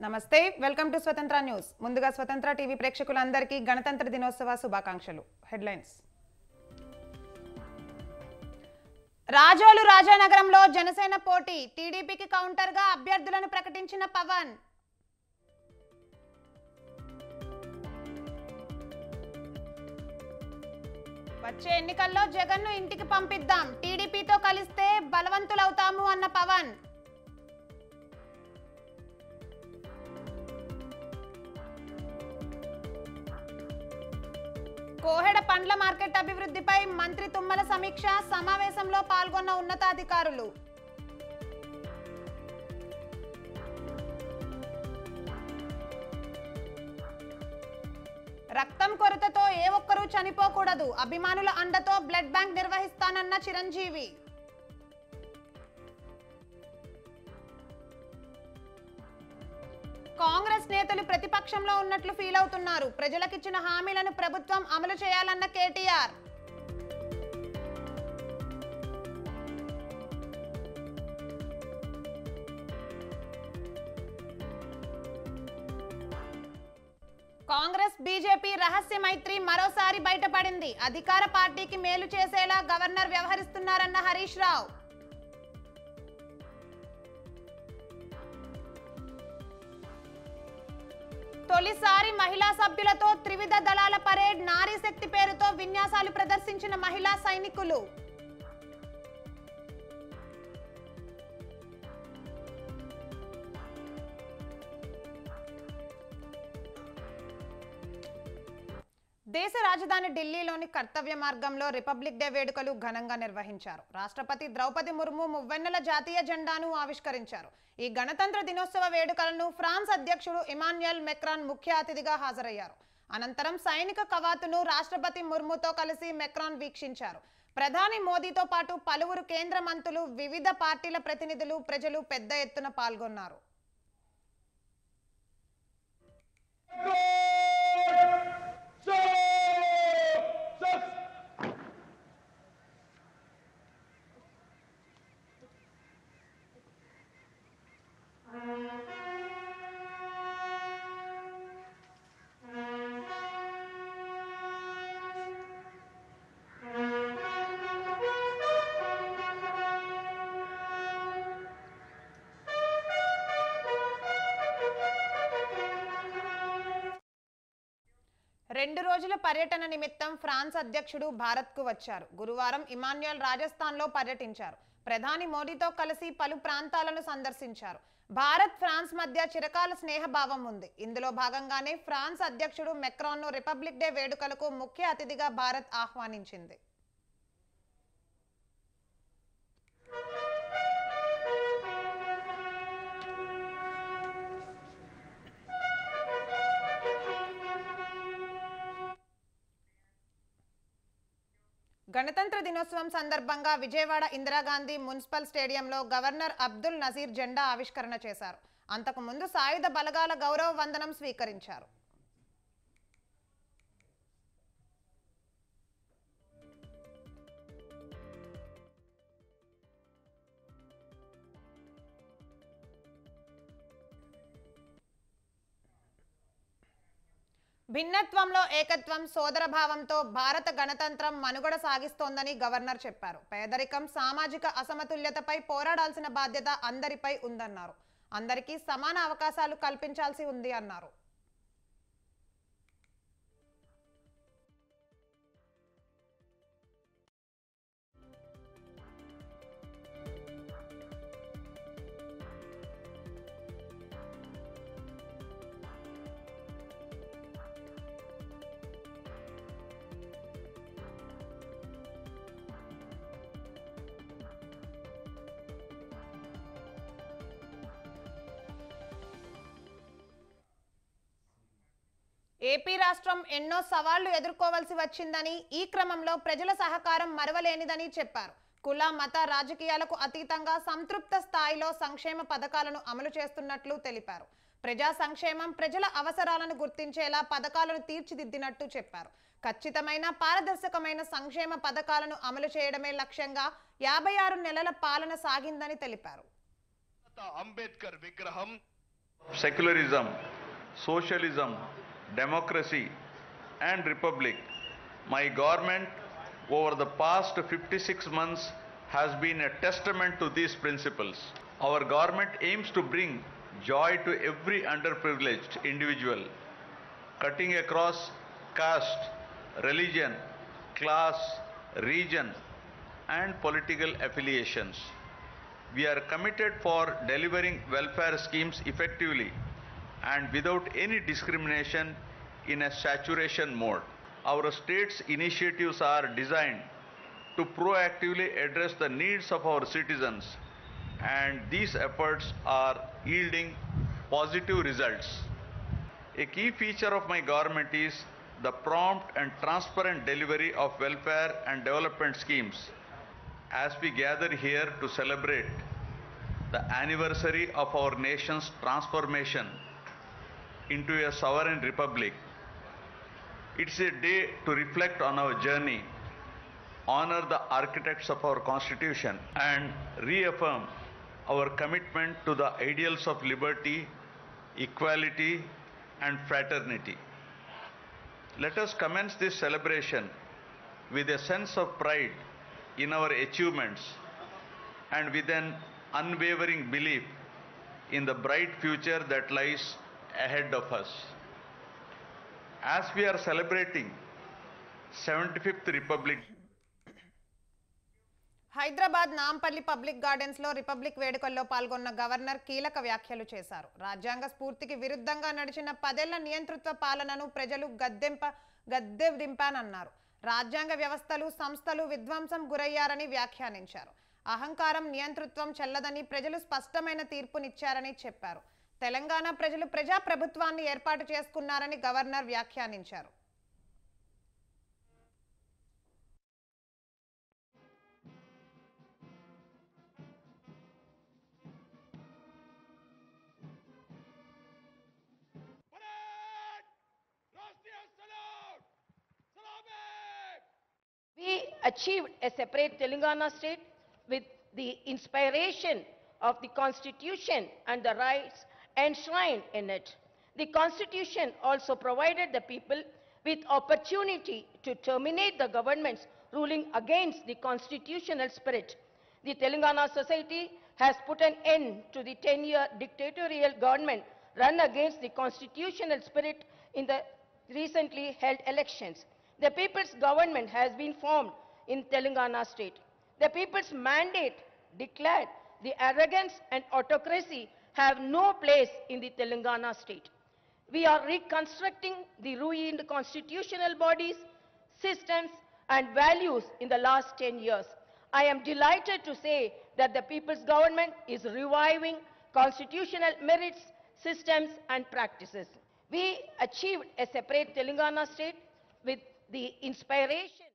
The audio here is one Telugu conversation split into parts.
నమస్తే వెల్కమ్ టు స్వతంత్ర న్యూస్ ముందుగా స్వతంత్ర టీవీ ప్రేక్షకులందరికీ గణతంత్ర దినోత్సవ శుభాకాంక్షలు హెడ్లైన్స్ రాజోలు రాజానగరంలో జనసేన పోటీ టీడీపీకి కౌంటర్ గా అభ్యర్థులను ప్రకటించిన పవన్ వచ్చే ఎన్నికల్లో జగన్ను ఇంటికి పంపిద్దాం టీడీపీతో కలిస్తే బలవంతులవుతాము అన్న పవన్ కోహెడ పండ్ల మార్కెట్ అభివృద్ధిపై మంత్రి తుమ్మల సమీక్ష సమావేశంలో పాల్గొన్న ఉన్నతాధికారులు రక్తం కొరతతో ఏ ఒక్కరూ చనిపోకూడదు అభిమానుల అండతో బ్లడ్ బ్యాంక్ నిర్వహిస్తానన్న చిరంజీవి కాంగ్రెస్ నేతలు ప్రతిపక్షంలో ఉన్నట్లు ఫీల్ అవుతున్నారు ప్రజలకిచ్చిన హామీలను ప్రభుత్వం అమలు చేయాలన్న కేటీఆర్ కాంగ్రెస్ బీజేపీ రహస్య మైత్రి మరోసారి బయటపడింది అధికార పార్టీకి మేలు చేసేలా గవర్నర్ వ్యవహరిస్తున్నారన్న హరీష్ రావు తొలిసారి మహిళా సభ్యులతో త్రివిధ దళాల పరేడ్ నారీ శక్తి పేరుతో విన్యాసాలు ప్రదర్శించిన మహిళా సైనికులు దేశ రాజధాని ఢిల్లీలోని కర్తవ్య మార్గంలో రిపబ్లిక్ డే వేడుకలు ఘనంగా నిర్వహించారు రాష్ట్రపతి ద్రౌపది ముర్ము మువ్వెన్నెల జాతీయ జెండాను ఆవిష్కరించారు ఈ గణతంత్ర దినోత్సవ వేడుకలను ఫ్రాన్స్ అధ్యక్షుడు ఇమాన్యుయల్ మెక్రాన్ ముఖ్య అతిథిగా హాజరయ్యారు అనంతరం సైనిక కవాతును రాష్ట్రపతి ముర్ముతో కలిసి మెక్రాన్ వీక్షించారు ప్రధాని మోదీతో పాటు పలువురు కేంద్ర మంత్రులు వివిధ పార్టీల ప్రతినిధులు ప్రజలు పెద్ద ఎత్తున పాల్గొన్నారు రెండు రోజుల పర్యటన నిమిత్తం ఫ్రాన్స్ అధ్యక్షుడు భారత్కు వచ్చారు గురువారం ఇమాన్యుయల్ రాజస్థాన్లో పర్యటించారు ప్రధాని మోదీతో కలిసి పలు ప్రాంతాలను సందర్శించారు భారత్ ఫ్రాన్స్ మధ్య చిరకాల స్నేహభావం ఉంది ఇందులో భాగంగానే ఫ్రాన్స్ అధ్యక్షుడు మెక్రాన్ను రిపబ్లిక్ డే వేడుకలకు ముఖ్య అతిథిగా భారత్ ఆహ్వానించింది గణతంత్ర దినోత్సవం సందర్భంగా విజయవాడ ఇందిరాగాంధీ మున్సిపల్ స్టేడియంలో గవర్నర్ అబ్దుల్ నజీర్ జెండా ఆవిష్కరణ చేశారు అంతకుముందు సాయుధ బలగాల గౌరవ వందనం స్వీకరించారు భిన్నత్వంలో ఏకత్వం సోదరభావంతో భారత గణతంత్రం మనుగడ సాగిస్తోందని గవర్నర్ చెప్పారు పేదరికం సామాజిక అసమతుల్యతపై పోరాడాల్సిన బాధ్యత అందరిపై ఉందన్నారు అందరికీ సమాన అవకాశాలు కల్పించాల్సి ఉంది అన్నారు ఏపీ రాష్ట్రం ఎన్నో సవాళ్లు ఎదుర్కోవాల్సి వచ్చిందని ఈ క్రమంలో ప్రజల సహకారం మరవలేనిదని చెప్పారు కుల మత రాజకీయాలకు అతీతంగా సంతృప్త స్థాయిలో సంక్షేమ పథకాలను అమలు చేస్తున్నట్లు తెలిపారు ప్రజా సంక్షేమం ప్రజల అవసరాలను గుర్తించేలా పథకాలను తీర్చిదిద్దినట్టు చెప్పారు ఖచ్చితమైన పారదర్శకమైన సంక్షేమ పథకాలను అమలు చేయడమే లక్ష్యంగా 56 నెలల పాలన సాగిందని తెలిపారు అంబేద్కర్ విగ్రహం secularism, socialism, democracy, and republic. My government over the past 56 months has been a testament to these principles. Our government aims to bring joy to every underprivileged individual, cutting across caste, religion, class, region, and political affiliations. We are committed for delivering welfare schemes effectively and without any discrimination in a saturation mode. Our state's initiatives are designed to proactively address the needs of our citizens, and these efforts are yielding positive results. A key feature of my government is the prompt and transparent delivery of welfare and development schemes. As we gather here to celebrate the anniversary of our nation's transformation into a sovereign republic, it's a day to reflect on our journey, honor the architects of our Constitution, and reaffirm our commitment to the ideals of liberty, equality, and fraternity. Let us commence this celebration with a sense of pride in our achievements and with an unwavering belief in the bright future that lies ahead of us. As we are celebrating 75th Republic, Hyderabad Nampally public gardens లో రిపబ్లిక్ వేడుకల్లో పాల్గొన్న గవర్నర్ కీలక వ్యాఖ్యలు చేశారు. రాజ్యాంగ స్ఫూర్తికి విరుద్ధంగా నడిచిన 10 ఏళ్ల నియంతృత్వ పాలనను ప్రజలు గద్దెదింపానన్నారు. రాజ్యాంగ వ్యవస్థలు, సంస్థలు విధ్వంసం గురయ్యారని వ్యాఖ్యానించారు. అహంకారం, నియంతృత్వం చెల్లదని ప్రజలు స్పష్టమైన తీర్పునిచ్చారని చెప్పారు. తెలంగాణ ప్రజలు ప్రజా ప్రభుత్వాన్ని ఏర్పాటు చేసుకున్నారని గవర్నర్ వ్యాఖ్యానించారు. We achieved a separate Telangana state with the inspiration of the Constitution and the rights enshrined in it. The Constitution also provided the people with opportunity to terminate the government's ruling against the constitutional spirit. The Telangana society has put an end to the 10-year dictatorial government run against the constitutional spirit in the recently held elections. The people's government has been formed in Telangana state. The people's mandate declared the arrogance and autocracy have no place in the Telangana state. We are reconstructing the ruined constitutional bodies, systems and values in the last 10 years. I am delighted to say that the people's government is reviving constitutional merits, systems and practices. We achieved a separate Telangana state with the inspiration.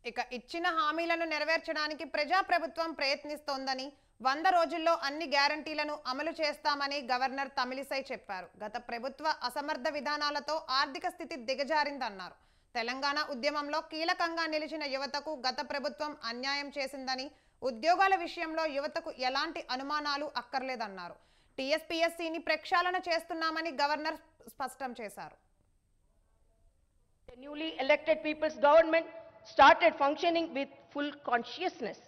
ఇక ఇచ్చిన హామీలను నెరవేర్చడానికి ప్రజాప్రభుత్వం ప్రయత్నిస్తోందని, 100 రోజుల్లో అన్ని గ్యారంటీలను అమలు చేస్తామని గవర్నర్ తమిళిసై చెప్పారు. గత ప్రభుత్వ అసమర్థ విధానాలతో ఆర్థిక స్థితి దిగజారిందన్నారు. తెలంగాణ ఉద్యమంలో కీలకంగా నిలిచిన యువతకు గత ప్రభుత్వం అన్యాయం చేసిందని, ఉద్యోగాల విషయంలో యువతకు ఎలాంటి అనుమానాలు అక్కర్లేదన్నారు. టీఎస్పీఎస్సీని ప్రక్షాళన చేస్తున్నామని గవర్నర్ స్పష్టం చేశారు. The newly elected people's government started functioning with full consciousness.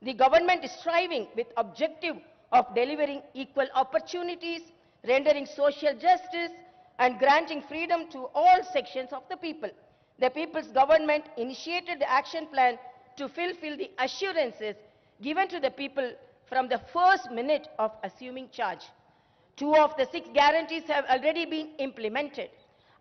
The government is striving with objective of delivering equal opportunities, rendering social justice and granting freedom to all sections of the people. The people's government initiated the action plan to fulfill the assurances given to the people from the first minute of assuming charge. 2 of the 6 guarantees have already been implemented.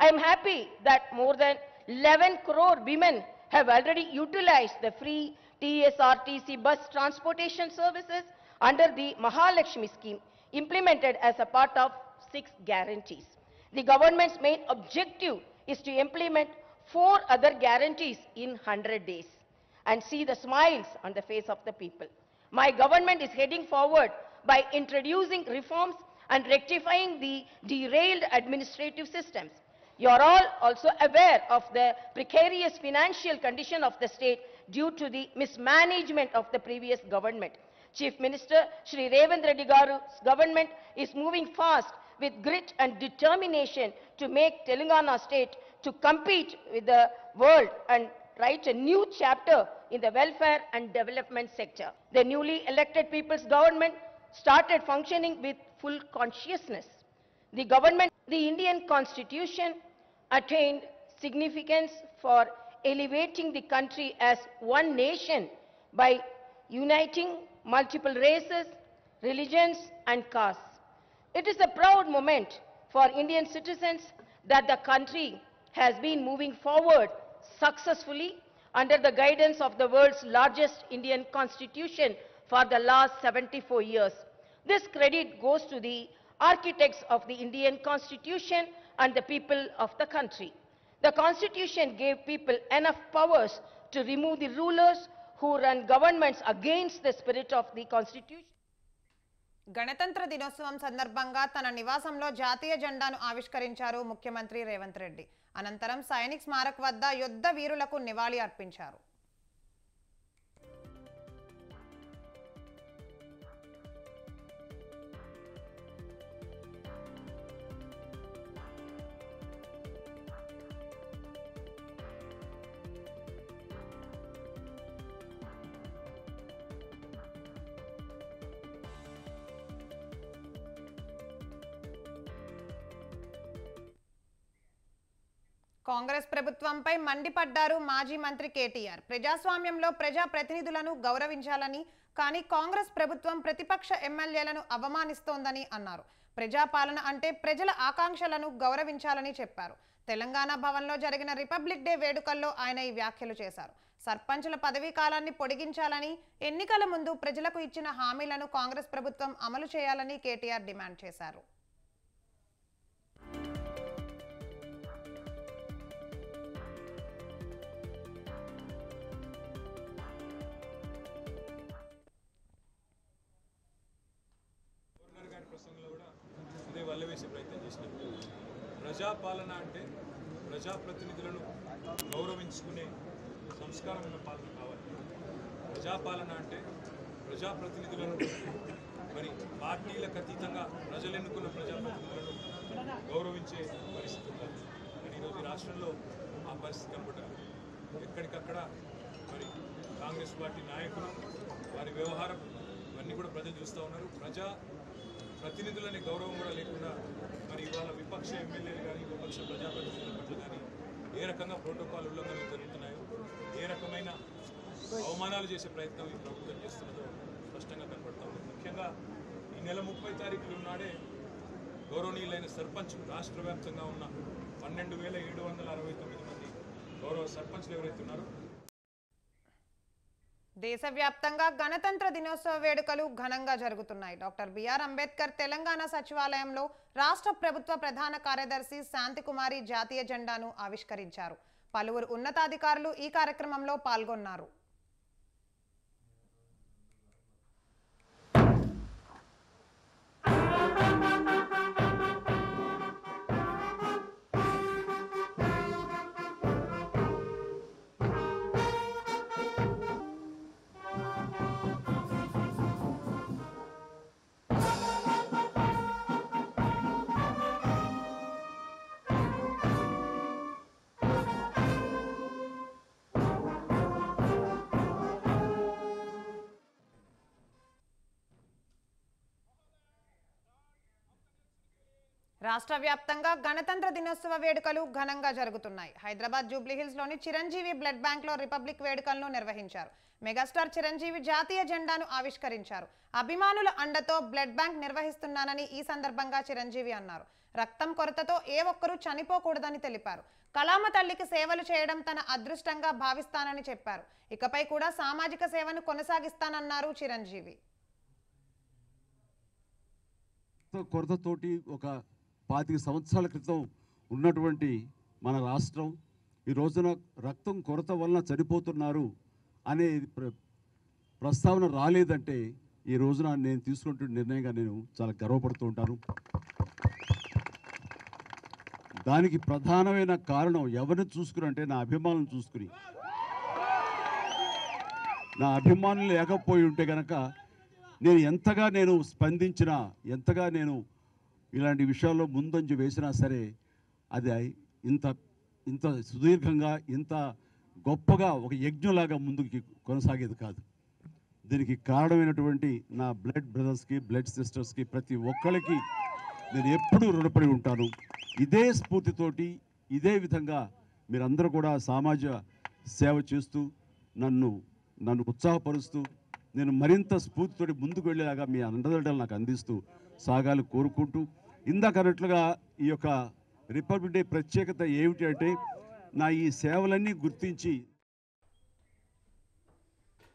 I am happy that more than 11 crore women have already utilized the free TSRTC bus transportation services under the Mahalakshmi scheme implemented as a part of 6 guarantees. The government's main objective is to implement 4 other guarantees in 100 days and see the smiles on the face of the people. My government is heading forward by introducing reforms and rectifying the derailed administrative systems. You are all also aware of the precarious financial condition of the state due to the mismanagement of the previous government. Chief Minister Shri Revanth Reddy Garu's government is moving fast with grit and determination to make Telangana state to compete with the world and write a new chapter in the welfare and development sector. The newly elected people's government started functioning with full consciousness. The Indian Constitution attained significance for elevating the country as one nation by uniting multiple races, religions and castes. It is a proud moment for Indian citizens that the country has been moving forward successfully under the guidance of the world's largest Indian constitution for the last 74 years. This credit goes to the architects of the Indian constitution and the people of the country. The constitution gave people enough powers to remove the rulers who run governments against the spirit of the constitution. గణతంత్ర దినోత్సవం సందర్భంగా తన నివాసంలో జాతీయ జెండాను ఆవిష్కరించారు ముఖ్యమంత్రి రేవంత్ రెడ్డి. అనంతరం సైనిక్ స్మారక్ వద్ద యుద్ధ వీరులకు నివాళి అర్పించారు. కాంగ్రెస్ ప్రభుత్వంపై మండిపడ్డారు మాజీ మంత్రి కేటీఆర్. ప్రజాస్వామ్యంలో ప్రజా ప్రతినిధులను గౌరవించాలని, కానీ కాంగ్రెస్ ప్రభుత్వం ప్రతిపక్ష ఎమ్మెల్యేలను అవమానిస్తోందని అన్నారు. ప్రజాపాలన అంటే ప్రజల ఆకాంక్షలను గౌరవించాలని చెప్పారు. తెలంగాణ భవన్లో జరిగిన రిపబ్లిక్ డే వేడుకల్లో ఆయన ఈ వ్యాఖ్యలు చేశారు. సర్పంచుల పదవీ కాలాన్ని పొడిగించాలని, ఎన్నికల ముందు ప్రజలకు ఇచ్చిన హామీలను కాంగ్రెస్ ప్రభుత్వం అమలు చేయాలని కేటీఆర్ డిమాండ్ చేశారు. వల్లవేసే ప్రయత్నం చేసినాం. ప్రజాపాలన అంటే ప్రజాప్రతినిధులను గౌరవించుకునే సంస్కారం ఉన్న పాలన కావాలి. ప్రజాపాలన అంటే ప్రజాప్రతినిధులను మరి పార్టీలకు అతీతంగా ప్రజలు ఎన్నుకున్న ప్రజాప్రతినిధులను గౌరవించే పరిస్థితి ఉండాలి. కానీ ఈరోజు రాష్ట్రంలో ఆ పరిస్థితి కనబడాలి. ఎక్కడికక్కడ మరి కాంగ్రెస్ పార్టీ నాయకులు వారి వ్యవహారం ఇవన్నీ కూడా ప్రజలు చూస్తూ ఉన్నారు. ప్రతినిధులని గౌరవం కూడా లేకుండా మరి ఇవాళ విపక్ష ఎమ్మెల్యేలు కానీ విపక్ష ప్రజాప్రతినిధుల పట్ల కానీ ఏ రకంగా ప్రోటోకాల్ ఉల్లంఘనలు జరుగుతున్నాయో, ఏ రకమైన అవమానాలు చేసే ప్రయత్నం ఈ ప్రభుత్వం చేస్తున్నదో స్పష్టంగా కనబడతా ఉంది. ముఖ్యంగా ఈ నెల 30 తారీఖుల నాడే గౌరవనీయులైన సర్పంచ్ రాష్ట్ర వ్యాప్తంగా ఉన్న 12,769 మంది గౌరవ సర్పంచ్లు ఎవరైతే ఉన్నారో దేశవ్యాప్తంగా గణతంత్ర దినోత్సవ వేడుకలు ఘనంగా జరుగుతున్నాయి. డాక్టర్ బిఆర్ అంబేద్కర్ తెలంగాణ సచివాలయంలో రాష్ట్ర ప్రభుత్వ ప్రధాన కార్యదర్శి శాంతికుమారి జాతీయ జెండాను ఆవిష్కరించారు. పలువురు ఉన్నతాధికారులు ఈ కార్యక్రమంలో పాల్గొన్నారు. రాష్ట్ర వ్యాప్తంగా గణతంత్ర దినోత్సవ వేడుకలు ఘనంగా జరుగుతున్నాయి. హైదరాబాద్ జూబ్లీహిల్స్ లోని చిరంజీవి బ్లడ్ బ్యాంక్ లో రిపబ్లిక్ వేడుకలను నిర్వహించారు. మెగాస్టార్ చిరంజీవి జాతీయ జెండాను ఆవిష్కరించారు. అభిమానుల అండతో బ్లడ్ బ్యాంక్ నిర్వహిస్తున్నానని ఈ సందర్భంగా చిరంజీవి అన్నారు. రక్తం కొరతతో ఏ ఒక్కరూ చనిపోకూడదని తెలిపారు. కళామ తల్లికి సేవలు చేయడం తన అదృష్టంగా భావిస్తానని చెప్పారు. ఇకపై కూడా సామాజిక సేవను కొనసాగిస్తానన్నారు చిరంజీవి. కొరతతోటి ఒక 25 సంవత్సరాల క్రితం ఉన్నటువంటి మన రాష్ట్రం ఈ రోజున రక్తం కొరత వలన చనిపోతున్నారు అనే ప్రస్తావన రాలేదంటే ఈ రోజున నేను తీసుకున్న నిర్ణయంగా నేను చాలా గర్వపడుతూ ఉంటాను. దానికి ప్రధానమైన కారణం ఎవరిని చూసుకుని అంటే నా అభిమానులను చూసుకుని. నా అభిమానులు లేకపోయి ఉంటే కనుక నేను ఎంతగా స్పందించినా, ఎంతగా ఇలాంటి విషయాల్లో ముందంజ వేసినా సరే అది ఇంత సుదీర్ఘంగా, ఇంత గొప్పగా ఒక యజ్ఞంలాగా ముందుకు కొనసాగేది కాదు. దీనికి కారణమైనటువంటి నా బ్లడ్ బ్రదర్స్కి, బ్లడ్ సిస్టర్స్కి, ప్రతి ఒక్కరికి నేను ఎప్పుడూ రుణపడి ఉంటాను. ఇదే స్ఫూర్తితోటి, ఇదే విధంగా మీరందరూ కూడా సమాజ సేవ చేస్తూ నన్ను ఉత్సాహపరుస్తూ నేను మరింత స్ఫూర్తితోటి ముందుకు వెళ్ళేలాగా మీ అండదండలు నాకు అందిస్తూ సాగాలి కోరుకుంటూ, ఇందాక అన్నట్లుగా ఈ యొక్క రిపబ్లిక్ డే ప్రత్యేకత ఏమిటి అంటే నా ఈ సేవలన్నీ గుర్తించి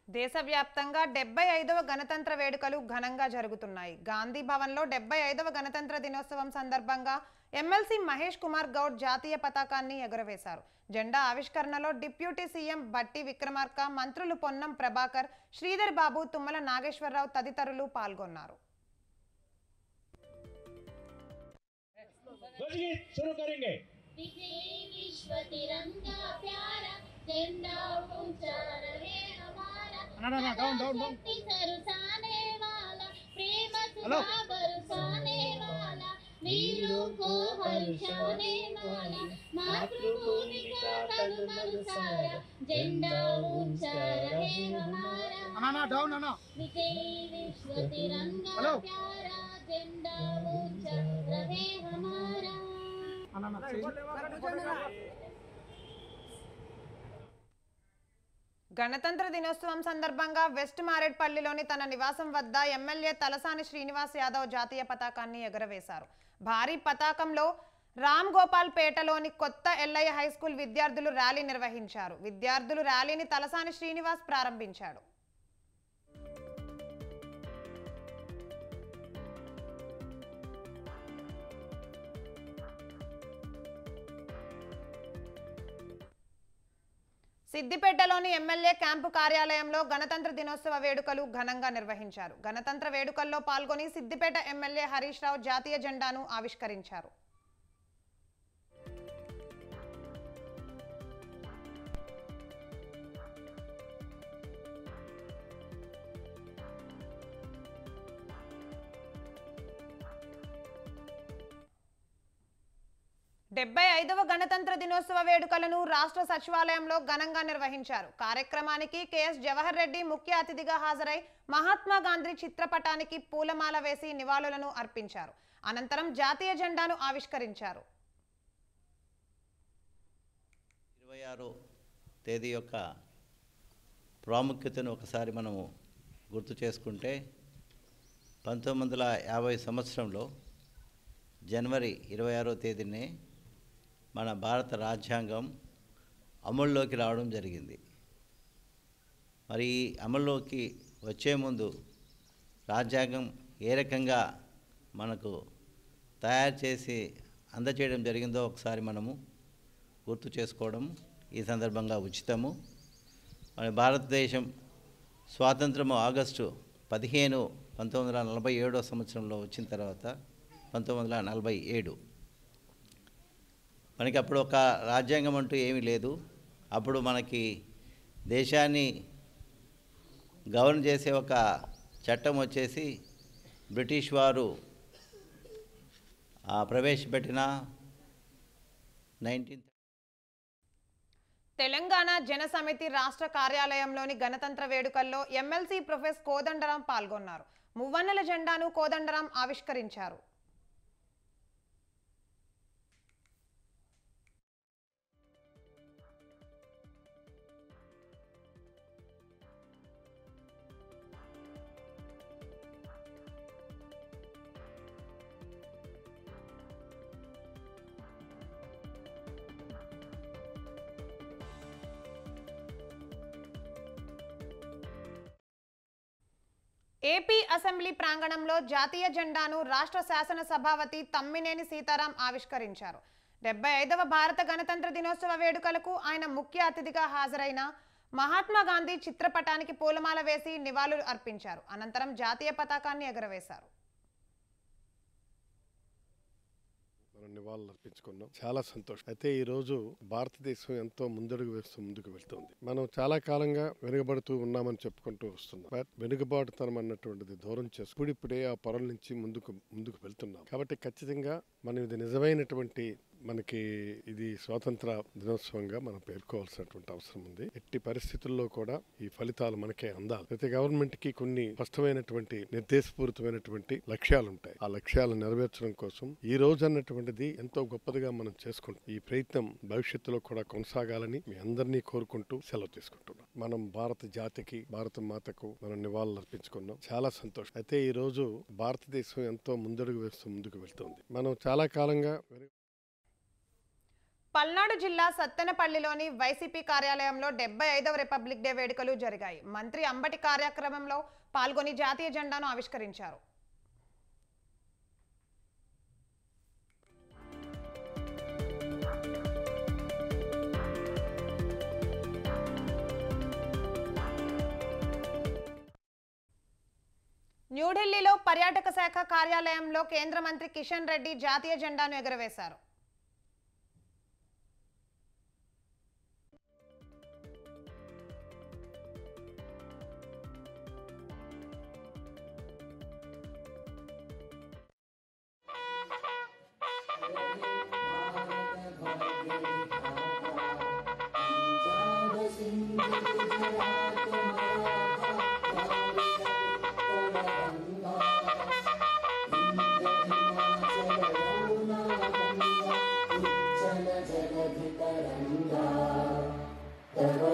దేశవ్యాప్తంగా 75వ గణతంత్ర వేడుకలు ఘనంగా జరుగుతున్నాయి. గాంధీ భవన్లో 75వ గణతంత్ర దినోత్సవం సందర్భంగా ఎమ్మెల్సీ మహేష్ కుమార్ గౌడ్ జాతీయ పతాకాన్ని ఎగురవేశారు. జెండా ఆవిష్కరణలో డిప్యూటీ సీఎం బట్టి విక్రమార్క, మంత్రులు పొన్నం ప్రభాకర్, శ్రీధర్ బాబు, తుమ్మల నాగేశ్వరరావు తదితరులు పాల్గొన్నారు. वीरों को हर्षाने वाला मातृभूमि का तन मन सारा झंडा ऊंचा रहे हमारा विजयी विश्व तिरंगा प्यारा झंडा ऊंचा रहे हमारा। గణతంత్ర దినోత్సవం సందర్భంగా వెస్ట్ మారేడ్పల్లిలోని తన నివాసం వద్ద ఎమ్మెల్యే తలసాని శ్రీనివాస్ యాదవ్ జాతీయ పతాకాన్ని ఎగురవేశారు. భారీ పతాకంలో రామ్ గోపాల్ పేటలోని కొత్త ఎల్లయ్య హైస్కూల్ విద్యార్థులు ర్యాలీ నిర్వహించారు. విద్యార్థులు ర్యాలీని తలసాని శ్రీనివాస్ ప్రారంభించాడు. సిద్దిపేటలోని ఎమ్మెల్యే క్యాంపు కార్యాలయంలో గణతంత్ర దినోత్సవ వేడుకలు ఘనంగా నిర్వహించారు. గణతంత్ర వేడుకల్లో పాల్గొని సిద్దిపేట ఎమ్మెల్యే హరీష్ రావు జాతీయ జెండాను ఆవిష్కరించారు. డెబ్బై 75వ గణతంత్ర దినోత్సవ వేడుకలను రాష్ట్ర సచివాలయంలో ఘనంగా నిర్వహించారు. కార్యక్రమానికి కెఎస్ జవహర్ రెడ్డి ముఖ్య అతిథిగా హాజరై మహాత్మా గాంధీ చిత్రపటానికి పూలమాల వేసి నివాళులను అర్పించారు. అనంతరం జాతీయ జెండాను ఆవిష్కరించారు. 26వ తేదీ యొక్క ప్రాముఖ్యతను ఒకసారి మనము గుర్తు చేసుకుంటే 1950 సంవత్సరంలో జనవరి 26వ తేదీనే మన భారత రాజ్యాంగం అమల్లోకి రావడం జరిగింది. మరి ఈ అమల్లోకి వచ్చే ముందు రాజ్యాంగం ఏ రకంగా మనకు తయారు చేసి అందచేయడం జరిగిందో ఒకసారి మనము గుర్తు చేసుకోవడం ఈ సందర్భంగా ఉచితము. మన భారతదేశం స్వాతంత్రము ఆగస్టు 15, 1947వ సంవత్సరంలో వచ్చిన తర్వాత 1947 మనకి అప్పుడు ఒక రాజ్యాంగం అంటూ ఏమీ లేదు. అప్పుడు మనకి దేశాన్ని గవర్న్ చేసే ఒక చట్టం వచ్చేసి బ్రిటిష్ వారు ప్రవేశపెట్టిన 19 తెలంగాణ జన సమితి రాష్ట్ర కార్యాలయంలోని గణతంత్ర వేడుకల్లో ఎమ్మెల్సీ ప్రొఫెసర్ కోదండరాం పాల్గొన్నారు. మువ్వన్నెల జెండాను కోదండరాం ఆవిష్కరించారు. ఏపీ అసెంబ్లీ ప్రాంగణంలో జాతీయ జెండాను రాష్ట్ర శాసన సభాపతి తమ్మినేని సీతారాం ఆవిష్కరించారు. 75వ భారత గణతంత్ర దినోత్సవ వేడుకలకు ఆయన ముఖ్య అతిథిగా హాజరైన మహాత్మా గాంధీ చిత్రపటానికి పూలమాల వేసి నివాళులు అర్పించారు. అనంతరం జాతీయ పతాకాన్ని ఎగురవేశారు. మనం నివాళులు అర్పించుకున్నాం. చాలా సంతోషం. అయితే ఈ రోజు భారతదేశం ఎంతో ముందడుగు వేస్తూ ముందుకు వెళ్తుంది. మనం చాలా కాలంగా వెనుకబడుతూ ఉన్నామని చెప్పుకుంటూ వస్తున్నాం. బట్ వెనుకబాటుతనం అన్నటువంటిది దూరం చేసి ఇప్పుడిప్పుడే ఆ పొరల నుంచి ముందుకు వెళ్తున్నాం. కాబట్టి ఖచ్చితంగా మనం ఇది నిజమైనటువంటి మనకి ఇది స్వాతంత్ర దినోత్సవంగా మనం పేర్కోవాల్సినటువంటి అవసరం ఉంది. ఎట్టి పరిస్థితుల్లో కూడా ఈ ఫలితాలు మనకే అందాలి. ప్రతి గవర్నమెంట్ కి కొన్ని స్పష్టమైనటువంటి నిర్దేశపూరితమైనటువంటి లక్ష్యాలు ఉంటాయి. ఆ లక్ష్యాలను నెరవేర్చడం కోసం ఈ రోజు అన్నటువంటిది ఎంతో గొప్పదిగా మనం చేసుకుంటాం. ఈ ప్రయత్నం భవిష్యత్తులో కూడా కొనసాగాలని మీ అందరినీ కోరుకుంటూ సెలవు తీసుకుంటున్నాం. మనం భారత జాతికి, భారత మాతకు మనం నివాళులు అర్పించుకున్నాం. చాలా సంతోషం. అయితే ఈ రోజు భారతదేశం ఎంతో ముందడుగు వేస్తూ ముందుకు వెళ్తుంది. మనం చాలా కాలంగా పల్నాడు జిల్లా సత్తెనపల్లిలోని వైసీపీ కార్యాలయంలో 75వ రిపబ్లిక్ డే వేడుకలు జరిగాయి. మంత్రి అంబటి కార్యక్రమంలో పాల్గొని జాతీయ జెండాను ఆవిష్కరించారు. న్యూఢిల్లీలో పర్యాటక శాఖ కార్యాలయంలో కేంద్ర మంత్రి కిషన్ రెడ్డి జాతీయ జెండాను ఎగురవేశారు.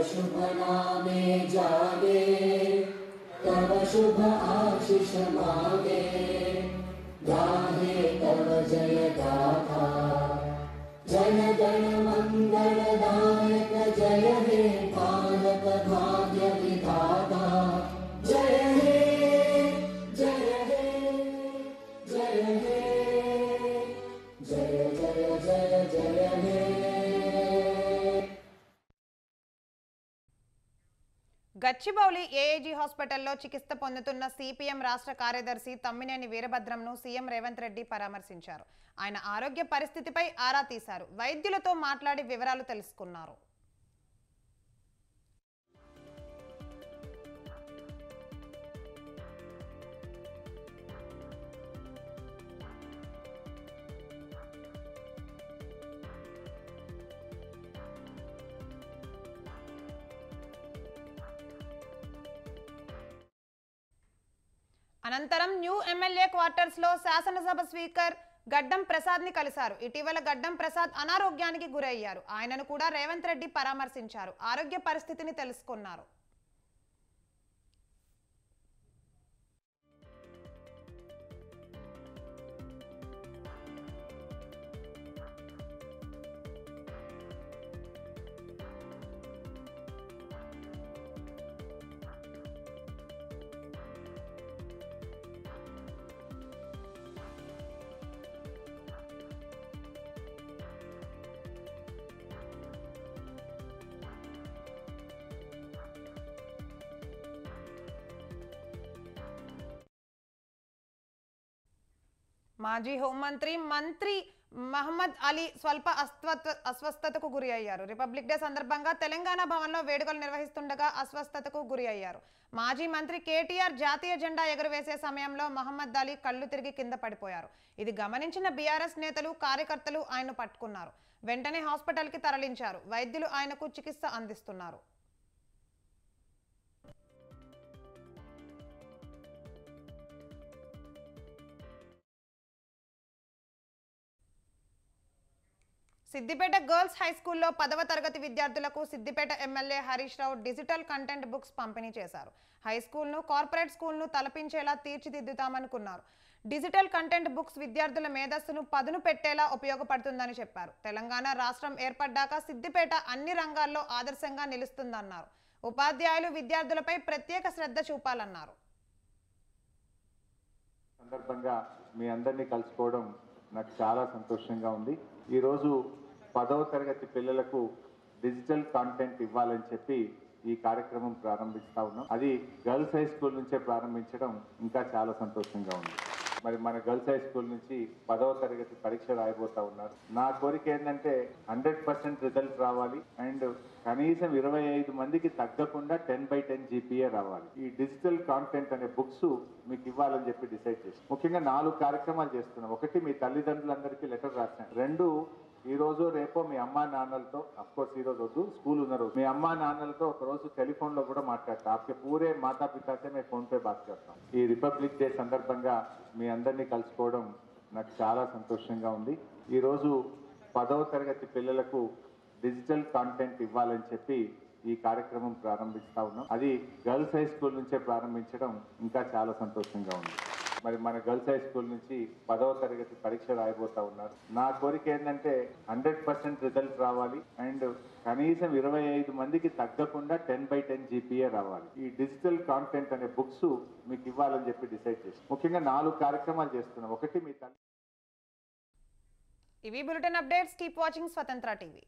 शुभ नामे जागे तव शुभ आशीष मागे गाहे तव जय गाथा जन गण मंगलदायक जय हे भारत भाग्य विधाता जय हे जय हे जय हे जय जय जय जय हे। గచ్చిబౌలి ఏఏజీ హాస్పిటల్లో చికిత్స పొందుతున్న సిపిఎం రాష్ట్ర కార్యదర్శి తమ్మినేని వీరభద్రంను సీఎం రేవంత్ రెడ్డి పరామర్శించారు. ఆయన ఆరోగ్య పరిస్థితిపై ఆరా తీశారు. వైద్యులతో మాట్లాడి వివరాలు తెలుసుకున్నారు. అనంతరం న్యూ ఎమ్మెల్యే క్వార్టర్స్ లో శాసనసభ స్పీకర్ గడ్డం ప్రసాద్ ని కలిశారు. ఇటీవల గడ్డం ప్రసాద్ అనారోగ్యానికి గురయ్యారు. ఆయనను కూడా రేవంత్ రెడ్డి పరామర్శించారు. ఆరోగ్య పరిస్థితిని తెలుసుకున్నారు. మాజీ హోంమంత్రి మహమ్మద్ అలీ స్వల్ప అస్వస్థతకు గురి అయ్యారు. రిపబ్లిక్ డే సందర్భంగా తెలంగాణ భవన్లో వేడుకలు నిర్వహిస్తుండగా అస్వస్థతకు గురి అయ్యారు. మాజీ మంత్రి కేటీఆర్ జాతీయ జెండా ఎగురవేసే సమయంలో మహమ్మద్ అలీ కళ్ళు తిరిగి కింద పడిపోయారు. ఇది గమనించిన బీఆర్ఎస్ నేతలు, కార్యకర్తలు ఆయన్ను పట్టుకున్నారు. వెంటనే హాస్పిటల్కి తరలించారు. వైద్యులు ఆయనకు చికిత్స అందిస్తున్నారు. సిద్దిపేట గర్ల్స్ హై స్కూల్లో 10వ తరగతి విద్యార్థులకు Siddipet MLA Harish Rao digital content books పంపిణీ చేశారు. హై స్కూల్ను కార్పొరేట్ స్కూల్ను తలపించేలా తీర్చిదిద్దుతామనుకున్నారు. డిజిటల్ కంటెంట్ బుక్స్ విద్యార్థుల మేధస్సును పదును పెట్టేలా ఉపయోగపడుతుందని చెప్పారు. తెలంగాణ రాష్ట్రం ఏర్పడ్డాక సిద్దిపేట అన్ని రంగాల్లో ఆదర్శంగా నిలుస్తుందన్నారు. ఉపాధ్యాయులు విద్యార్థులపై ప్రత్యేక శ్రద్ధ చూపాలన్నారు. సందర్భంగా మీ అందరినీ కలుసుకోవడం నాకు చాలా సంతోషంగా ఉంది. ఈరోజు 10వ తరగతి పిల్లలకు డిజిటల్ కాంటెంట్ ఇవ్వాలని చెప్పి ఈ కార్యక్రమం ప్రారంభిస్తా ఉన్నాం. అది గర్ల్స్ హై స్కూల్ నుంచే ప్రారంభించడం ఇంకా చాలా సంతోషంగా ఉంది. మరి మన గర్ల్స్ హై స్కూల్ నుంచి 10వ తరగతి పరీక్ష రాయబోతా ఉన్నారు. నా కోరిక ఏంటంటే 100% రిజల్ట్ రావాలి అండ్ కనీసం 25 మందికి తగ్గకుండా 10/10 GPA రావాలి. ఈ డిజిటల్ కాంటెంట్ అనే బుక్స్ మీకు ఇవ్వాలని చెప్పి డిసైడ్ చేసి ముఖ్యంగా 4 కార్యక్రమాలు చేస్తున్నాం. ఒకటి, మీ తల్లిదండ్రులందరికీ లెటర్ రాశాను. 2, ఈ రోజు రేపో మీ అమ్మా నాన్నలతో, అఫ్ కోర్స్ ఈ రోజు వద్దు, స్కూల్ ఉన్న రోజు మీ అమ్మా నాన్నలతో ఒక రోజు టెలిఫోన్ లో కూడా మాట్లాడతా. आपके पूरे माता पिता से मैं फोन पे बात करता हूँ. ఈ రిపబ్లిక్ డే సందర్భంగా మీ అందరినీ కలుసుకోవడం నాకు చాలా సంతోషంగా ఉంది. ఈ రోజు 10వ తరగతి పిల్లలకు డిజిటల్ కాంటెంట్ ఇవ్వాలని చెప్పి ఈ కార్యక్రమం ప్రారంభిస్తా ఉన్నాం. అది గర్ల్స్ హై స్కూల్ నుంచే ప్రారంభించడం ఇంకా చాలా సంతోషంగా ఉంది. మరి మన గర్ల్స్ హై స్కూల్ నుంచి 10వ తరగతి పరీక్ష రాయబోతా ఉన్నారు. నా కోరిక ఏంటంటే 100% రిజల్ట్ రావాలి అండ్ కనీసం 25 మందికి తగ్గకుండా 10/10 GPA రావాలి. ఈ డిజిటల్ కాంటెంట్ అనే బుక్స్ మీకు ఇవ్వాలని చెప్పి డిసైడ్ చేసి ముఖ్యంగా 4 కార్యక్రమాలు చేస్తున్నాం. ఒకటి, మీ ఇవి బులెటిన్ అప్డేట్స్. కీప్ వాచింగ్ స్వతంత్ర టీవీ.